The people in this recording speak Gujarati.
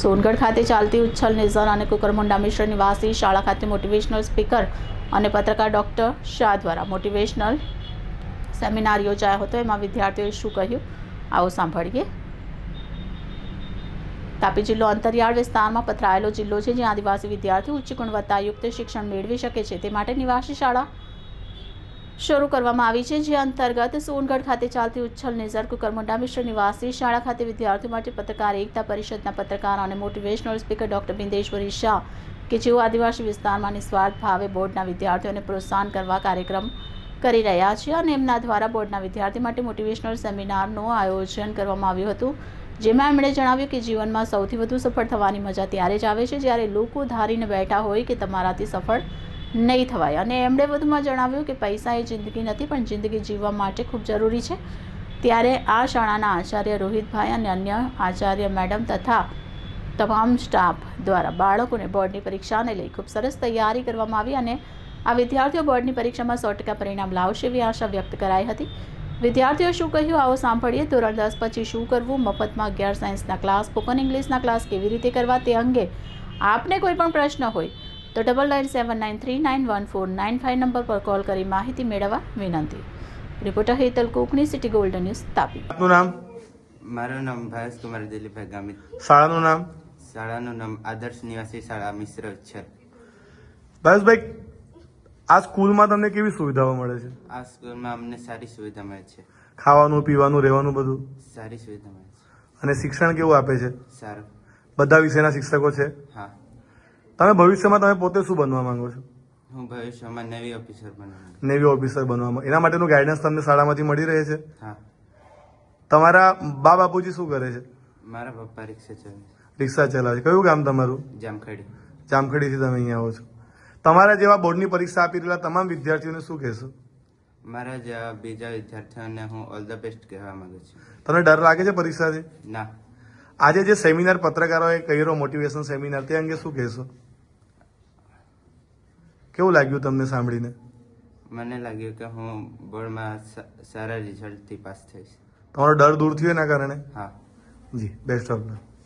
સોનગઢ ખાતે ચાલતી ઉચ્છલ નિઝર અને કુકરમુંડા મિશ્ર નિવાસી શાળા ખાતે મોટિવેશનલ સ્પીકર અને પત્રકાર ડૉક્ટર શાહ દ્વારા મોટિવેશનલ સેમિનાર યોજાયો હતો। એમાં વિદ્યાર્થીઓએ શું કહ્યું, આવો સાંભળીએ। તાપી જિલ્લો અંતરિયાળ વિસ્તારમાં પથરાયેલો જિલ્લો છે, જ્યાં આદિવાસી વિદ્યાર્થીઓ ઉચ્ચ ગુણવત્તાયુક્ત શિક્ષણ મેળવી શકે છે, તે માટે નિવાસી શાળા શરૂ કરવામાં આવી છે, જે અંતર્ગત સોનગઢ ખાતે ચાલતી ઉચ્છલ નિઝર કુકરમુંડા મિશ્ર નિવાસી શાળા ખાતે વિદ્યાર્થીઓ માટે પત્રકાર એકતા પરિષદના પત્રકાર અને motivational speaker doctor Bindeshwari Shah કે જેઓ આદિવાસી વિસ્તારમાં નિસ્વાર્થ ભાવે બોર્ડના વિદ્યાર્થીઓને પ્રોત્સાહન કરવા કાર્યક્રમ કરી રહ્યા છે અને એમના દ્વારા બોર્ડના વિદ્યાર્થી માટે મોટિવેશનલ સેમિનારનું આયોજન કરવામાં આવ્યું હતું, જેમાં એમણે જણાવ્યું કે જીવનમાં સૌથી વધુ સફળ થવાની મજા ત્યારે જ આવે છે જ્યારે લોકો ધારીને બેઠા હોય કે તમારાથી સફળ નહીં થવાય। અને એમણે વધુમાં જણાવ્યું કે પૈસા એ જિંદગી નથી, પણ જિંદગી જીવવા માટે ખૂબ જરૂરી છે। ત્યારે આ શાળાના આચાર્ય રોહિતભાઈ અને અન્ય આચાર્ય મેડમ તથા તમામ સ્ટાફ દ્વારા બાળકોને બોર્ડની પરીક્ષાને લઈ ખૂબ સરસ તૈયારી કરવામાં આવી અને આ વિદ્યાર્થીઓ બોર્ડની પરીક્ષામાં 100% પરિણામ લાવશે એવી આશા વ્યક્ત કરાઈ હતી। વિદ્યાર્થીઓ શું કહ્યું, આવો સાંભળીએ। ધોરણ 10 પછી શું કરવું, મફતમાં 11 સાયન્સના ક્લાસ, સ્પોકન ઇંગ્લિશના ક્લાસ કેવી રીતે કરવા તે અંગે આપને કોઈ પણ પ્રશ્ન હોય તો 9979391495 નંબર પર કોલ કરી માહિતી મેળવવા વિનંતી। Reporter Hetal Kokani, city golden news, Tapi. આપનું નામ? મારું નામ ભાવેશ કુમાર દિલીપભાઈ ગામિત। શાળાનું નામ? શાળાનું નામ આદર્શ નિવાસી શાળા મિશ્ર છે। ભાવેશભાઈ, આ સ્કૂલમાં તમને કેવી સુવિધાઓ મળે છે? આ સ્કૂલમાં અમને સારી સુવિધા મળે છે। ખાવાનું, પીવાનું, રહેવાનું બધું સારી સુવિધા મળે છે। અને શિક્ષણ કેવું આપે છે? સારું। બધા વિષયના શિક્ષકો છે? હા। તમે ભવિષ્યમાં તમે પોતે શું બનવા માંગો છો? હું ભવિષ્યમાં નેવી ઓફિસર બનવાનું। નેવી ઓફિસર બનવામાં એના માટેનું ગાઈડન્સ તમને શાળામાંથી મળી રહે છે? હા। તમારા બા બાપુજી શું કરે છે? મારા પપ્પા રિક્ષા ચલાવે રિક્ષા ચલાવે છે। કયું ગામ તમારું? છે। જામખડી। જામખડીથી તમે અહીંયા આવો છો। તમારા જેવા બોર્ડની પરીક્ષા આપી રહેલા તમામ વિદ્યાર્થીઓને શું કહેશો? મારા જેવા બીજા વિદ્યાર્થીઓને હું ઓલ ધ બેસ્ટ કહેવા માંગુ છું। તમને ડર લાગે છે પરીક્ષાથી? ના। આજે જે સેમિનાર પત્રકારોએ કર્યો, મોટિવેશન સેમિનાર, તે અંગે શું કહેશો? કેવું લાગ્યું તમને સાંભળીને? મને લાગ્યું કે હું બોર્ડમાં સારા રિઝલ્ટથી પાસ થઈશ। તમારો ડર દૂર થયો એના કારણે? હા। જી, બેસ્ટ ઓફ લક।